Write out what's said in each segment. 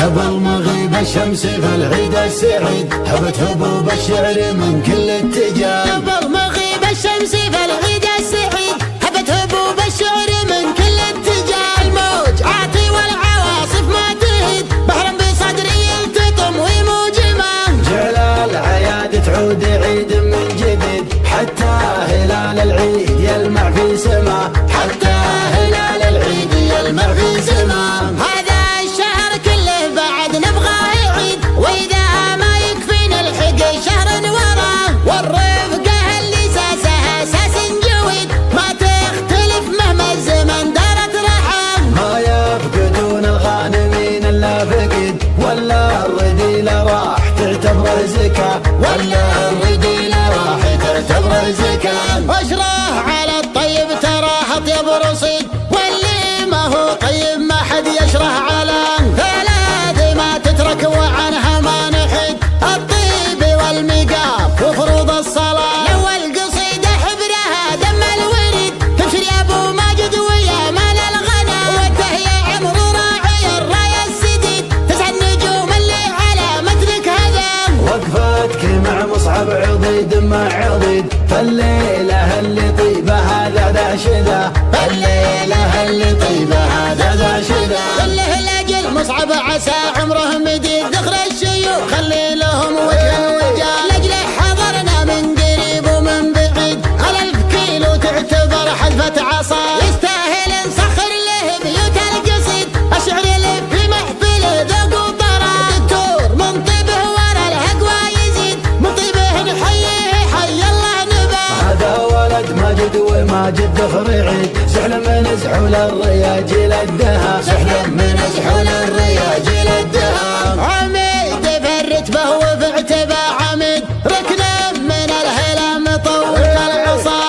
قبل مغيب الشمس في العيد السعيد هبت هبوب الشعر من كل اتجاه. قبل مغيب الشمس في العيد السعيد هبت هبوب الشعر من كل اتجاه. الموج عاطي والعواصف ما تهد بحر بصدري يلتطم ويموج ما. جعل العياد تعود عيد من جديد حتى هلال العيد يلمع في سما. حتى هلال العيد يلمع في سما. هذا الشهر كله بعد نبغاه يعيد واذا ما يكفينا الحق شهر وراه. والرفقه اللي ساسها ساس جويد ما تختلف مهما الزمن دارت رحم. ما يفقدون الغانمين الا فقد ولا الرذيله راح تعتبره زكاه. ولا الرذيله راح تعتبره زكاه. واشراه على الطيب تراه اطيب رصيد واللي ما هو طيب ما حد يشره على. ثلاث ما تترك وعنها ما نحد الطيب والمقاف وفروض الصلاه. الاول قصيده حبرها دم الورد تبشر يا ابو ماجد ويا مال الغنى. والتهيا عمر راعي الرايه السديد تسع النجوم اللي على متنك هذا. وقفتك مع مصعب عضيد مع عضيد فالليله اللي طيبه هذا ذا شذا. الليله اللي طيبه هذا ذا شذا. كله لاجل مصعب عسى عمره مديد ذخر الشيوخ خلي لهم وجه وجاه. لاجله حضرنا من قريب ومن بعيد على 1000 كيلو تعتبر حذفه عصا. يستاهل نسخر له بيوت القصيد الشعر اللي في محفله ذوق وطرا. دكتور من طيبه ورا الهقوى يزيد من طيبه نحييه حي الله نباه. هذا ولد ماجد وماجد ذخر عيد سحل من زحول الرياجيل الدها. سحل من زحول الرياجيل الدها. عميد في الرتبه وفي اعتبه عميد ركنا من الهلام طول العصا.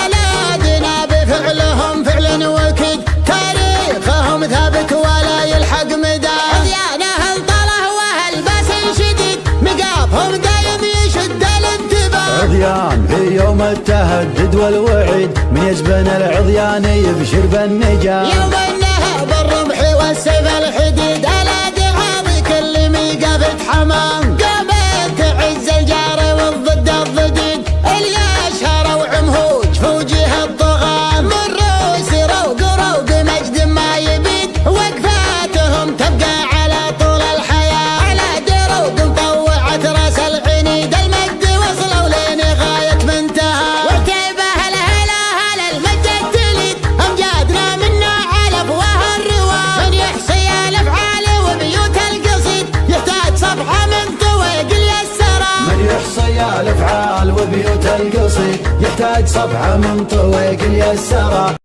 الادنا بفعلهم فعل وكد تاريخهم ثابت ولا يلحق مدى. عديانه انطله وهالباس شديد مقافهم دايم يشد الانتباه. عضيان في يوم التهدد والوعيد من يزبن العضيان يبشر بالنجاة. يوم النهب الرمح والسيف الحديد الادي عاضي كل ميقافة حمام. قامت تعز الجار والضد الضديد اللي اشهر وعمهوج في وجه الطغام. من روس روق روق مجد ما يبيد وقفاتهم تبقى على طول الحياة. على دروق مطوعت راس العنيد المجد وصلوا لين غاية منتهى. وعتيبه الهلا هلا المجد التليد امجادنا منا على افواه الرواه. من يحصي الافعال وبيوت القصيد يحتاج صفحه من طويق اليسرى. من يحصي الافعال وبيوت القصيد يحتاج صفحه من طويق اليسرى.